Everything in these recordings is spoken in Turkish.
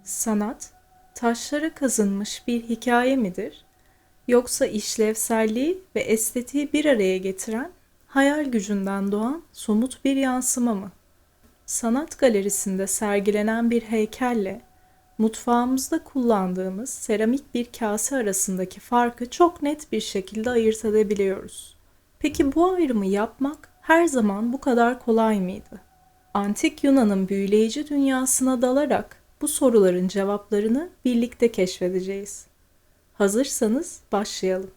Sanat, taşlara kazınmış bir hikaye midir? Yoksa işlevselliği ve estetiği bir araya getiren, hayal gücünden doğan somut bir yansıma mı? Sanat galerisinde sergilenen bir heykelle, mutfağımızda kullandığımız seramik bir kase arasındaki farkı çok net bir şekilde ayırt edebiliyoruz. Peki bu ayrımı yapmak her zaman bu kadar kolay mıydı? Antik Yunan'ın büyüleyici dünyasına dalarak bu soruların cevaplarını birlikte keşfedeceğiz. Hazırsanız başlayalım.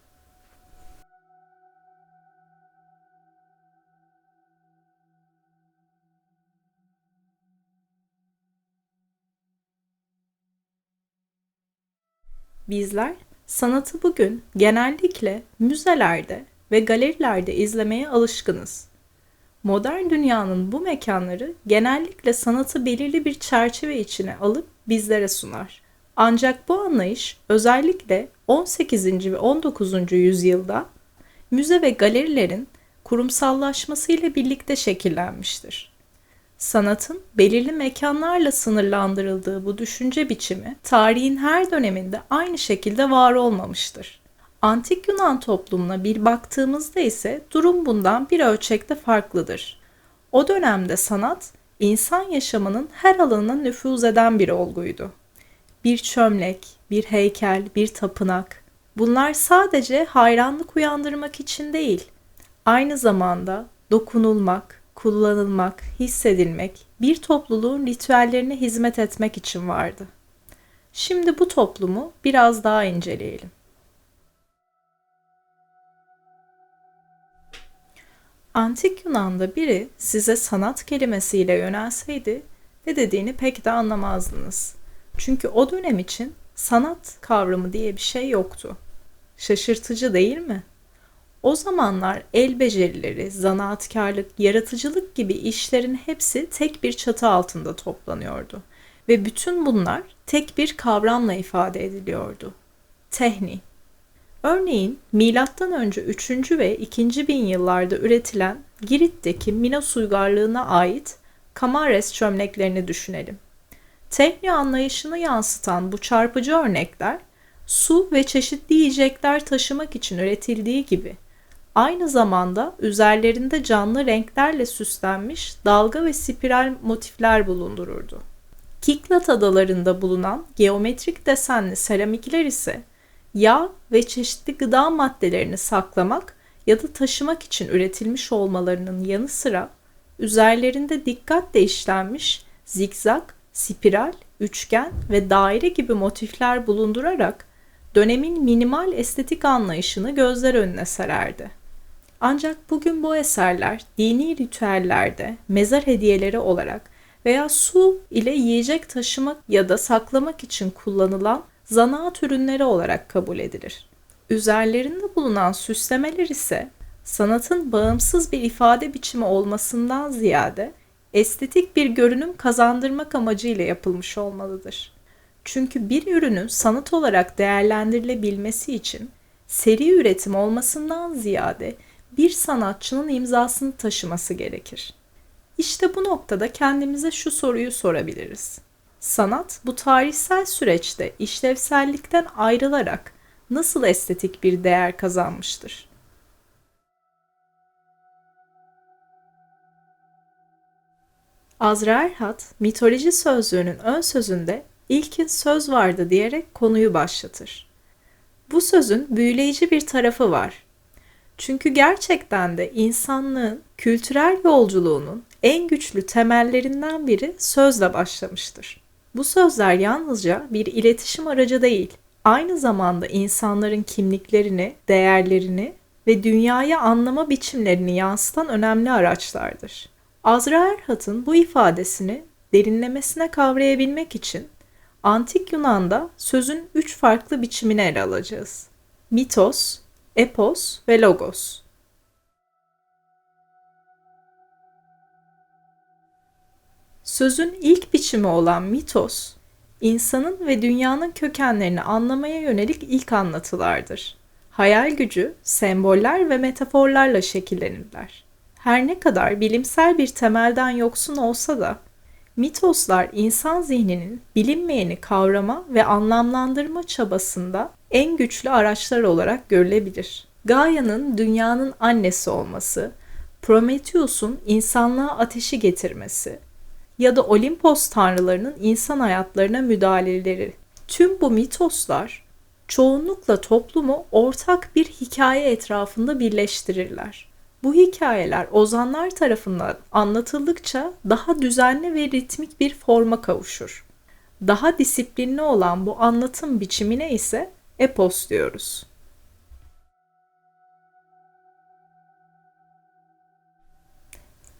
Bizler sanatı bugün genellikle müzelerde ve galerilerde izlemeye alışkınız. Modern dünyanın bu mekanları genellikle sanatı belirli bir çerçeve içine alıp bizlere sunar. Ancak bu anlayış özellikle 18. ve 19. yüzyılda müze ve galerilerin kurumsallaşmasıyla birlikte şekillenmiştir. Sanatın belirli mekanlarla sınırlandırıldığı bu düşünce biçimi tarihin her döneminde aynı şekilde var olmamıştır. Antik Yunan toplumuna bir baktığımızda ise durum bundan bir ölçekte farklıdır. O dönemde sanat, insan yaşamının her alanına nüfuz eden bir olguydu. Bir çömlek, bir heykel, bir tapınak, bunlar sadece hayranlık uyandırmak için değil, aynı zamanda dokunulmak, kullanılmak, hissedilmek, bir topluluğun ritüellerine hizmet etmek için vardı. Şimdi bu toplumu biraz daha inceleyelim. Antik Yunan'da biri size sanat kelimesiyle yönelseydi ne dediğini pek de anlamazdınız. Çünkü o dönem için sanat kavramı diye bir şey yoktu. Şaşırtıcı değil mi? O zamanlar el becerileri, zanaatkarlık, yaratıcılık gibi işlerin hepsi tek bir çatı altında toplanıyordu. Ve bütün bunlar tek bir kavramla ifade ediliyordu. Tehni. Örneğin M.Ö. 3. ve 2. bin yıllarda üretilen Girit'teki Minos uygarlığına ait Kamares çömleklerini düşünelim. Tehni anlayışını yansıtan bu çarpıcı örnekler, su ve çeşitli yiyecekler taşımak için üretildiği gibi, aynı zamanda üzerlerinde canlı renklerle süslenmiş dalga ve spiral motifler bulundururdu. Kiklat adalarında bulunan geometrik desenli seramikler ise yağ ve çeşitli gıda maddelerini saklamak ya da taşımak için üretilmiş olmalarının yanı sıra üzerlerinde dikkatle işlenmiş zikzak, spiral, üçgen ve daire gibi motifler bulundurarak dönemin minimal estetik anlayışını gözler önüne sererdi. Ancak bugün bu eserler dini ritüellerde, mezar hediyeleri olarak veya su ile yiyecek taşımak ya da saklamak için kullanılan zanaat ürünleri olarak kabul edilir. Üzerlerinde bulunan süslemeler ise sanatın bağımsız bir ifade biçimi olmasından ziyade estetik bir görünüm kazandırmak amacıyla yapılmış olmalıdır. Çünkü bir ürünün sanat olarak değerlendirilebilmesi için seri üretim olmasından ziyade bir sanatçının imzasını taşıması gerekir. İşte bu noktada kendimize şu soruyu sorabiliriz. Sanat bu tarihsel süreçte işlevsellikten ayrılarak nasıl estetik bir değer kazanmıştır? Azra Erhat, mitoloji sözlüğünün ön sözünde ilkin söz vardı diyerek konuyu başlatır. Bu sözün büyüleyici bir tarafı var. Çünkü gerçekten de insanlığın kültürel yolculuğunun en güçlü temellerinden biri sözle başlamıştır. Bu sözler yalnızca bir iletişim aracı değil, aynı zamanda insanların kimliklerini, değerlerini ve dünyayı anlama biçimlerini yansıtan önemli araçlardır. Azra Erhat'ın bu ifadesini derinlemesine kavrayabilmek için Antik Yunan'da sözün 3 farklı biçimini ele alacağız. Mitos, epos ve logos. Sözün ilk biçimi olan mitos, insanın ve dünyanın kökenlerini anlamaya yönelik ilk anlatılardır. Hayal gücü, semboller ve metaforlarla şekillenirler. Her ne kadar bilimsel bir temelden yoksun olsa da, Mitoslar insan zihninin bilinmeyeni kavrama ve anlamlandırma çabasında en güçlü araçlar olarak görülebilir. Gaia'nın dünyanın annesi olması, Prometheus'un insanlığa ateşi getirmesi ya da Olimpos tanrılarının insan hayatlarına müdahaleleri. Tüm bu mitoslar çoğunlukla toplumu ortak bir hikaye etrafında birleştirirler. Bu hikayeler ozanlar tarafından anlatıldıkça daha düzenli ve ritmik bir forma kavuşur. Daha disiplinli olan bu anlatım biçimine ise epos diyoruz.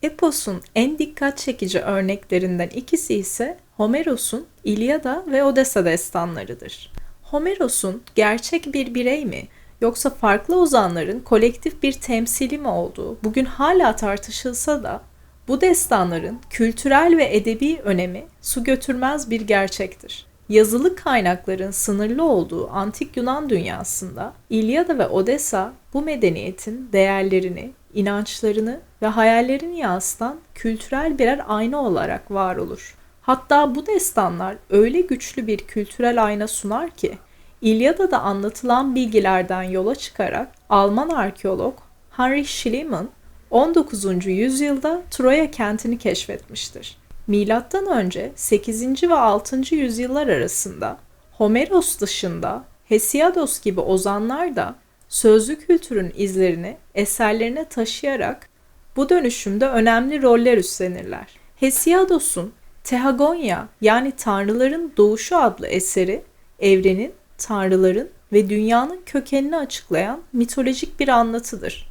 Epos'un en dikkat çekici örneklerinden ikisi ise Homeros'un İlyada ve Odessa destanlarıdır. Homeros'un gerçek bir birey mi yoksa farklı ozanların kolektif bir temsili mi olduğu bugün hala tartışılsa da bu destanların kültürel ve edebi önemi su götürmez bir gerçektir. Yazılı kaynakların sınırlı olduğu antik Yunan dünyasında İlyada ve Odessa bu medeniyetin değerlerini, inançlarını ve hayallerini yansıtan kültürel birer ayna olarak var olur. Hatta bu destanlar öyle güçlü bir kültürel ayna sunar ki İlyada'da anlatılan bilgilerden yola çıkarak Alman arkeolog Heinrich Schliemann 19. yüzyılda Troya kentini keşfetmiştir. Milattan önce 8. ve 6. yüzyıllar arasında Homeros dışında Hesiados gibi ozanlar da sözlü kültürün izlerini eserlerine taşıyarak bu dönüşümde önemli roller üstlenirler. Hesiodos'un Tehagonya yani Tanrıların Doğuşu adlı eseri evrenin, tanrıların ve dünyanın kökenini açıklayan mitolojik bir anlatıdır.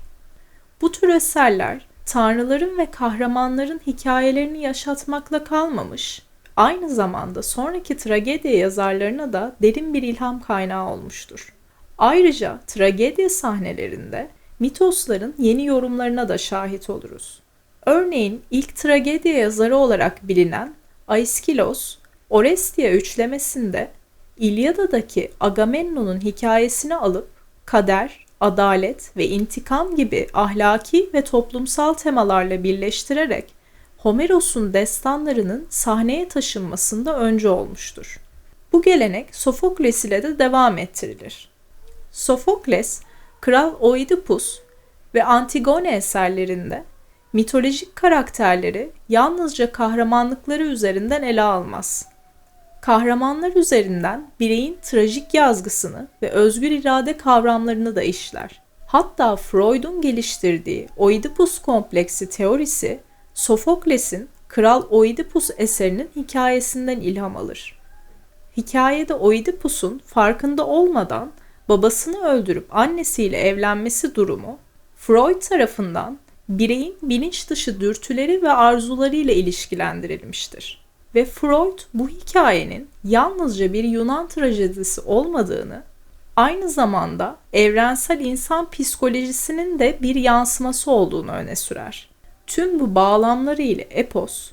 Bu tür eserler tanrıların ve kahramanların hikayelerini yaşatmakla kalmamış, aynı zamanda sonraki tragedya yazarlarına da derin bir ilham kaynağı olmuştur. Ayrıca tragedya sahnelerinde mitosların yeni yorumlarına da şahit oluruz. Örneğin ilk tragedya yazarı olarak bilinen Aiskilos, Orestia üçlemesinde İlyada'daki Agamemnon'un hikayesini alıp kader, adalet ve intikam gibi ahlaki ve toplumsal temalarla birleştirerek Homeros'un destanlarının sahneye taşınmasında öncü olmuştur. Bu gelenek Sofokles ile de devam ettirilir. Sofokles, Kral Oidipus ve Antigone eserlerinde mitolojik karakterleri yalnızca kahramanlıkları üzerinden ele almaz. Kahramanlar üzerinden bireyin trajik yazgısını ve özgür irade kavramlarını da işler. Hatta Freud'un geliştirdiği Oidipus kompleksi teorisi, Sofokles'in Kral Oidipus eserinin hikayesinden ilham alır. Hikayede Oidipus'un farkında olmadan babasını öldürüp annesiyle evlenmesi durumu, Freud tarafından bireyin bilinç dışı dürtüleri ve arzularıyla ilişkilendirilmiştir. Ve Freud bu hikayenin yalnızca bir Yunan trajedisi olmadığını, aynı zamanda evrensel insan psikolojisinin de bir yansıması olduğunu öne sürer. Tüm bu bağlamları ile epos,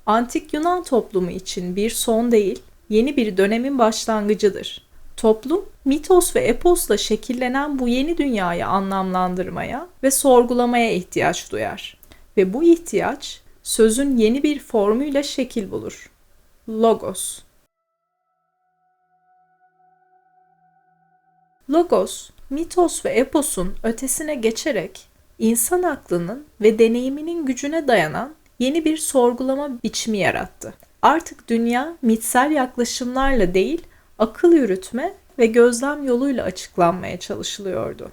antik Yunan toplumu için bir son değil, yeni bir dönemin başlangıcıdır. Toplum, mitos ve eposla şekillenen bu yeni dünyayı anlamlandırmaya ve sorgulamaya ihtiyaç duyar. Ve bu ihtiyaç, sözün yeni bir formuyla şekil bulur. Logos. Logos, mitos ve eposun ötesine geçerek insan aklının ve deneyiminin gücüne dayanan yeni bir sorgulama biçimi yarattı. Artık dünya mitsel yaklaşımlarla değil, akıl yürütme ve gözlem yoluyla açıklanmaya çalışılıyordu.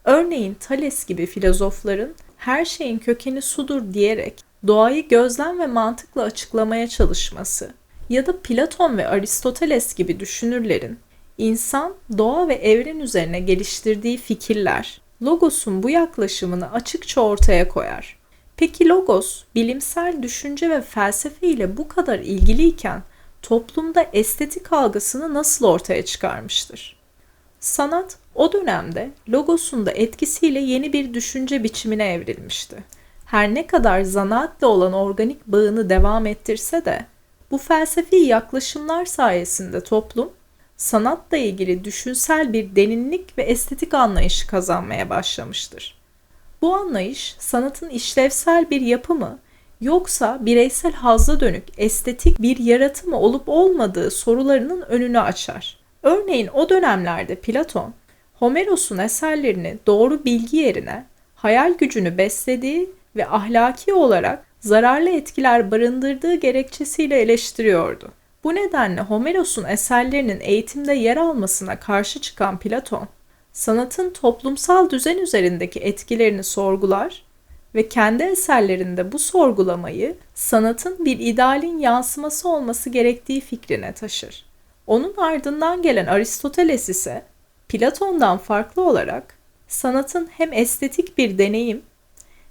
Örneğin Thales gibi filozofların her şeyin kökeni sudur diyerek doğayı gözlem ve mantıkla açıklamaya çalışması ya da Platon ve Aristoteles gibi düşünürlerin insan, doğa ve evren üzerine geliştirdiği fikirler, Logos'un bu yaklaşımını açıkça ortaya koyar. Peki Logos, bilimsel düşünce ve felsefe ile bu kadar ilgiliyken toplumda estetik algısını nasıl ortaya çıkarmıştır? Sanat, o dönemde Logos'un da etkisiyle yeni bir düşünce biçimine evrilmişti. Her ne kadar zanaatle olan organik bağını devam ettirse de, bu felsefi yaklaşımlar sayesinde toplum, sanatla ilgili düşünsel bir derinlik ve estetik anlayışı kazanmaya başlamıştır. Bu anlayış, sanatın işlevsel bir yapı mı, yoksa bireysel hazza dönük estetik bir yaratımı olup olmadığı sorularının önünü açar. Örneğin o dönemlerde Platon, Homeros'un eserlerini doğru bilgi yerine hayal gücünü beslediği ve ahlaki olarak zararlı etkiler barındırdığı gerekçesiyle eleştiriyordu. Bu nedenle Homeros'un eserlerinin eğitimde yer almasına karşı çıkan Platon, sanatın toplumsal düzen üzerindeki etkilerini sorgular ve kendi eserlerinde bu sorgulamayı sanatın bir idealin yansıması olması gerektiği fikrine taşır. Onun ardından gelen Aristoteles ise Platon'dan farklı olarak sanatın hem estetik bir deneyim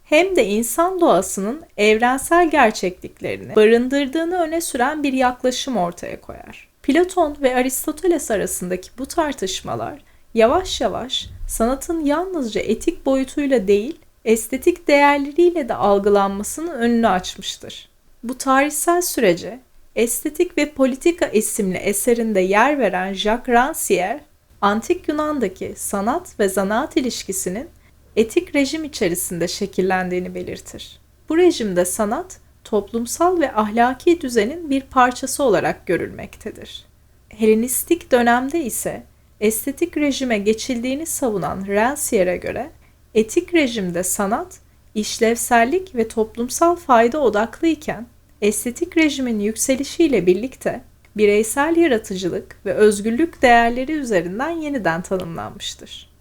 hem de insan doğasının evrensel gerçekliklerini barındırdığını öne süren bir yaklaşım ortaya koyar. Platon ve Aristoteles arasındaki bu tartışmalar yavaş yavaş sanatın yalnızca etik boyutuyla değil, estetik değerleriyle de algılanmasının önünü açmıştır. Bu tarihsel sürece Estetik ve Politika isimli eserinde yer veren Jacques Rancière, Antik Yunan'daki sanat ve zanaat ilişkisinin etik rejim içerisinde şekillendiğini belirtir. Bu rejimde sanat, toplumsal ve ahlaki düzenin bir parçası olarak görülmektedir. Helenistik dönemde ise estetik rejime geçildiğini savunan Rancière'e göre, etik rejimde sanat, işlevsellik ve toplumsal fayda odaklıyken, estetik rejimin yükselişiyle birlikte bireysel yaratıcılık ve özgürlük değerleri üzerinden yeniden tanımlanmıştır.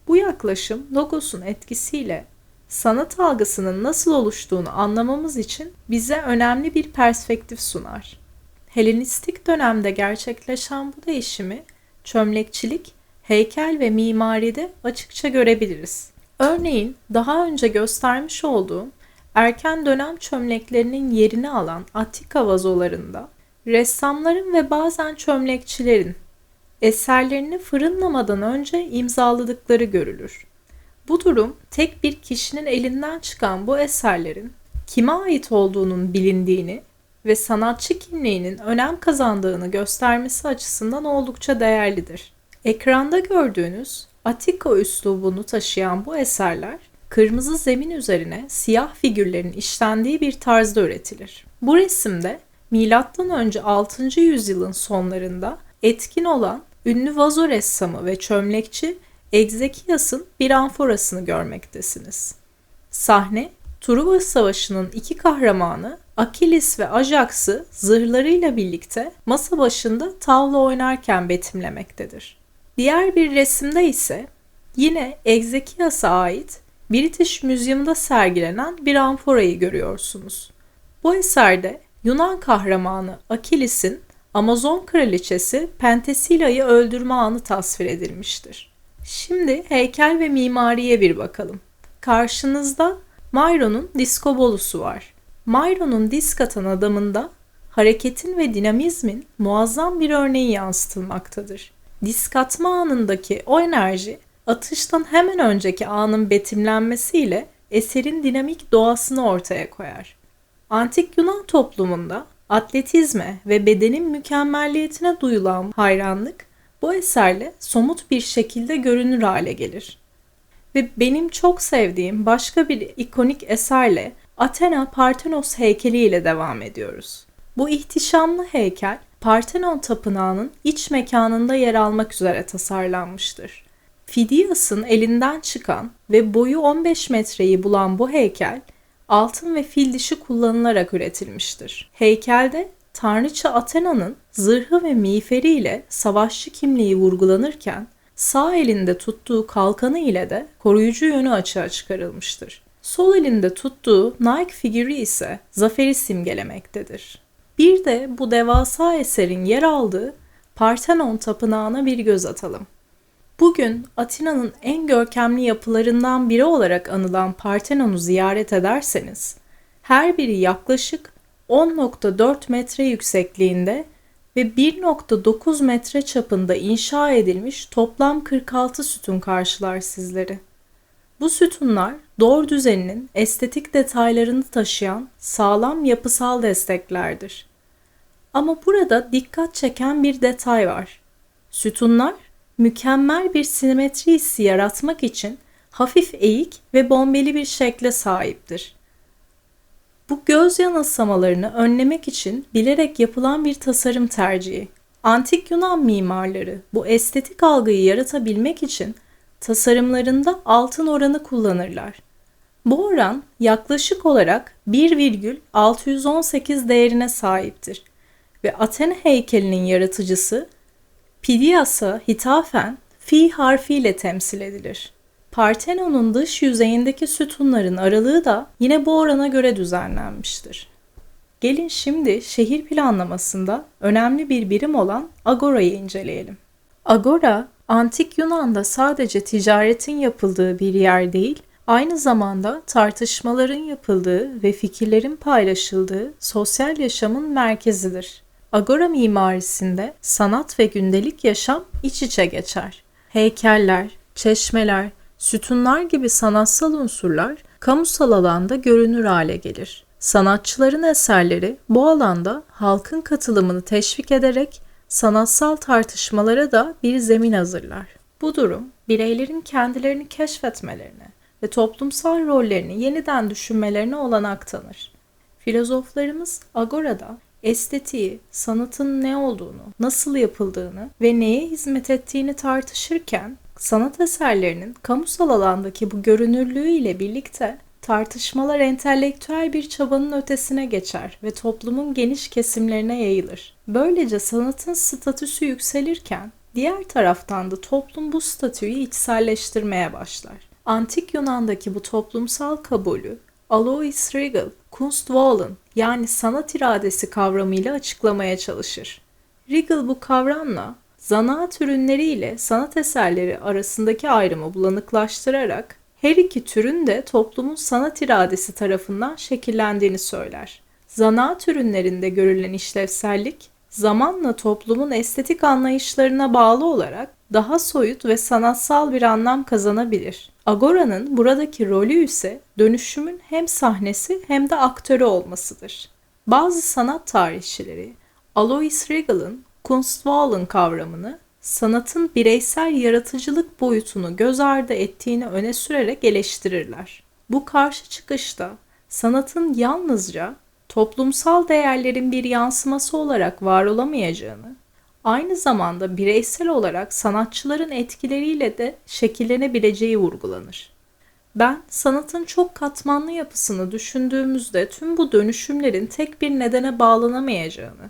Bu yaklaşım Logos'un etkisiyle sanat algısının nasıl oluştuğunu anlamamız için bize önemli bir perspektif sunar. Helenistik dönemde gerçekleşen bu değişimi çömlekçilik, heykel ve mimaride açıkça görebiliriz. Örneğin daha önce göstermiş olduğum erken dönem çömleklerinin yerini alan Attika vazolarında ressamların ve bazen çömlekçilerin eserlerini fırınlamadan önce imzaladıkları görülür. Bu durum tek bir kişinin elinden çıkan bu eserlerin kime ait olduğunun bilindiğini ve sanatçı kimliğinin önem kazandığını göstermesi açısından oldukça değerlidir. Ekranda gördüğünüz Attika üslubunu taşıyan bu eserler kırmızı zemin üzerine siyah figürlerin işlendiği bir tarzda üretilir. Bu resimde M.Ö. 6. yüzyılın sonlarında etkin olan ünlü vazo ressamı ve çömlekçi Egzekias'ın bir amforasını görmektesiniz. Sahne, Truva Savaşı'nın iki kahramanı Akilis ve Ajax'ı zırhlarıyla birlikte masa başında tavla oynarken betimlemektedir. Diğer bir resimde ise yine Egzekias'a ait British Museum'da sergilenen bir amforayı görüyorsunuz. Bu eserde Yunan kahramanı Akilis'in Amazon kraliçesi Pentesila'yı öldürme anı tasvir edilmiştir. Şimdi heykel ve mimariye bir bakalım. Karşınızda Myron'un diskobolusu var. Myron'un disk atan adamında hareketin ve dinamizmin muazzam bir örneği yansıtılmaktadır. Disk atma anındaki o enerji, atıştan hemen önceki anın betimlenmesiyle eserin dinamik doğasını ortaya koyar. Antik Yunan toplumunda atletizme ve bedenin mükemmelliyetine duyulan hayranlık bu eserle somut bir şekilde görünür hale gelir. Ve benim çok sevdiğim başka bir ikonik eserle Athena Parthenos heykeli ile devam ediyoruz. Bu ihtişamlı heykel Parthenon tapınağının iç mekanında yer almak üzere tasarlanmıştır. Fidias'ın elinden çıkan ve boyu 15 metreyi bulan bu heykel altın ve fil dişi kullanılarak üretilmiştir. Heykelde tanrıça Athena'nın zırhı ve miğferiyle savaşçı kimliği vurgulanırken sağ elinde tuttuğu kalkanı ile de koruyucu yönü açığa çıkarılmıştır. Sol elinde tuttuğu Nike figürü ise zaferi simgelemektedir. Bir de bu devasa eserin yer aldığı Parthenon tapınağına bir göz atalım. Bugün Atina'nın en görkemli yapılarından biri olarak anılan Parthenon'u ziyaret ederseniz, her biri yaklaşık 10,4 metre yüksekliğinde ve 1,9 metre çapında inşa edilmiş toplam 46 sütun karşılar sizleri. Bu sütunlar Dor düzeninin estetik detaylarını taşıyan sağlam yapısal desteklerdir. Ama burada dikkat çeken bir detay var. Sütunlar mükemmel bir simetri hissi yaratmak için hafif eğik ve bombeli bir şekle sahiptir. Bu göz yanılsamalarını önlemek için bilerek yapılan bir tasarım tercihi. Antik Yunan mimarları bu estetik algıyı yaratabilmek için tasarımlarında altın oranı kullanırlar. Bu oran yaklaşık olarak 1,618 değerine sahiptir ve Athena heykelinin yaratıcısı Phidias'a hitafen fi harfiyle temsil edilir. Partenon'un dış yüzeyindeki sütunların aralığı da yine bu orana göre düzenlenmiştir. Gelin şimdi şehir planlamasında önemli bir birim olan agorayı inceleyelim. Agora, Antik Yunan'da sadece ticaretin yapıldığı bir yer değil, aynı zamanda tartışmaların yapıldığı ve fikirlerin paylaşıldığı sosyal yaşamın merkezidir. Agora mimarisinde sanat ve gündelik yaşam iç içe geçer. Heykeller, çeşmeler, sütunlar gibi sanatsal unsurlar kamusal alanda görünür hale gelir. Sanatçıların eserleri bu alanda halkın katılımını teşvik ederek sanatsal tartışmalara da bir zemin hazırlar. Bu durum, bireylerin kendilerini keşfetmelerine ve toplumsal rollerini yeniden düşünmelerine olanak tanır. Filozoflarımız Agora'da estetiği, sanatın ne olduğunu, nasıl yapıldığını ve neye hizmet ettiğini tartışırken, sanat eserlerinin kamusal alandaki bu görünürlüğü ile birlikte tartışmalar entelektüel bir çabanın ötesine geçer ve toplumun geniş kesimlerine yayılır. Böylece sanatın statüsü yükselirken, diğer taraftan da toplum bu statüyü içselleştirmeye başlar. Antik Yunan'daki bu toplumsal kabulü Alois Regal, Kunstwollen yani sanat iradesi kavramıyla açıklamaya çalışır. Regal bu kavramla zanaat ürünleri ile sanat eserleri arasındaki ayrımı bulanıklaştırarak her iki türün de toplumun sanat iradesi tarafından şekillendiğini söyler. Zanaat ürünlerinde görülen işlevsellik, zamanla toplumun estetik anlayışlarına bağlı olarak daha soyut ve sanatsal bir anlam kazanabilir. Agora'nın buradaki rolü ise dönüşümün hem sahnesi hem de aktörü olmasıdır. Bazı sanat tarihçileri Alois Regal'ın Kunstwollen kavramını sanatın bireysel yaratıcılık boyutunu göz ardı ettiğini öne sürerek eleştirirler. Bu karşı çıkışta sanatın yalnızca toplumsal değerlerin bir yansıması olarak var olamayacağını, aynı zamanda bireysel olarak sanatçıların etkileriyle de şekillenebileceği vurgulanır. Ben sanatın çok katmanlı yapısını düşündüğümüzde tüm bu dönüşümlerin tek bir nedene bağlanamayacağını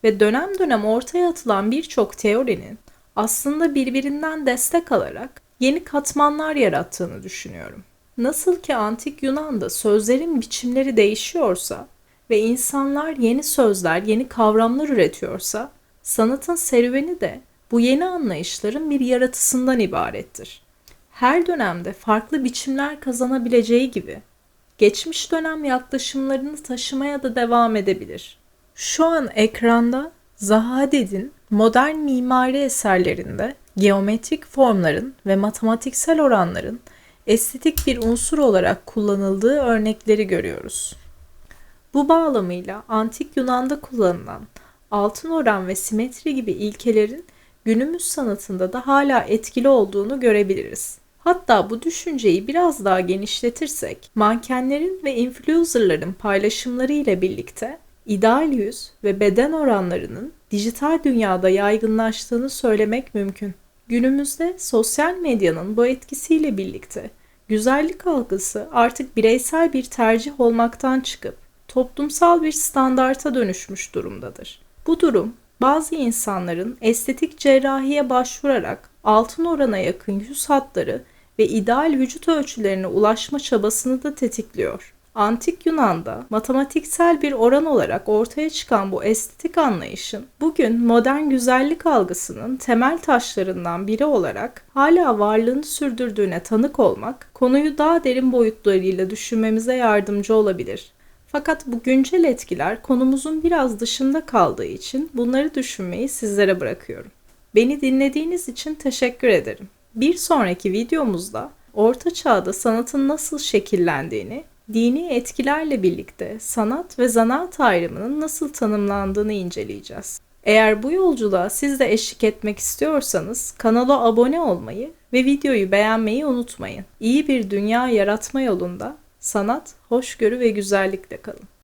ve dönem dönem ortaya atılan birçok teorinin aslında birbirinden destek alarak yeni katmanlar yarattığını düşünüyorum. Nasıl ki Antik Yunan'da sözlerin biçimleri değişiyorsa ve insanlar yeni sözler, yeni kavramlar üretiyorsa, sanatın serüveni de bu yeni anlayışların bir yaratısından ibarettir. Her dönemde farklı biçimler kazanabileceği gibi, geçmiş dönem yaklaşımlarını taşımaya da devam edebilir. Şu an ekranda Zaha Hadid'in modern mimari eserlerinde geometrik formların ve matematiksel oranların estetik bir unsur olarak kullanıldığı örnekleri görüyoruz. Bu bağlamıyla Antik Yunan'da kullanılan altın oran ve simetri gibi ilkelerin günümüz sanatında da hala etkili olduğunu görebiliriz. Hatta bu düşünceyi biraz daha genişletirsek, mankenlerin ve influencerların paylaşımları ile birlikte ideal yüz ve beden oranlarının dijital dünyada yaygınlaştığını söylemek mümkün. Günümüzde sosyal medyanın bu etkisiyle birlikte güzellik algısı artık bireysel bir tercih olmaktan çıkıp toplumsal bir standarta dönüşmüş durumdadır. Bu durum bazı insanların estetik cerrahiye başvurarak altın orana yakın yüz hatları ve ideal vücut ölçülerine ulaşma çabasını da tetikliyor. Antik Yunan'da matematiksel bir oran olarak ortaya çıkan bu estetik anlayışın bugün modern güzellik algısının temel taşlarından biri olarak hala varlığını sürdürdüğüne tanık olmak, konuyu daha derin boyutlarıyla düşünmemize yardımcı olabilir. Fakat bu güncel etkiler konumuzun biraz dışında kaldığı için bunları düşünmeyi sizlere bırakıyorum. Beni dinlediğiniz için teşekkür ederim. Bir sonraki videomuzda Orta Çağ'da sanatın nasıl şekillendiğini, dini etkilerle birlikte sanat ve zanaat ayrımının nasıl tanımlandığını inceleyeceğiz. Eğer bu yolculuğa siz de eşlik etmek istiyorsanız kanala abone olmayı ve videoyu beğenmeyi unutmayın. İyi bir dünya yaratma yolunda sanat, hoşgörü ve güzellikle kalın.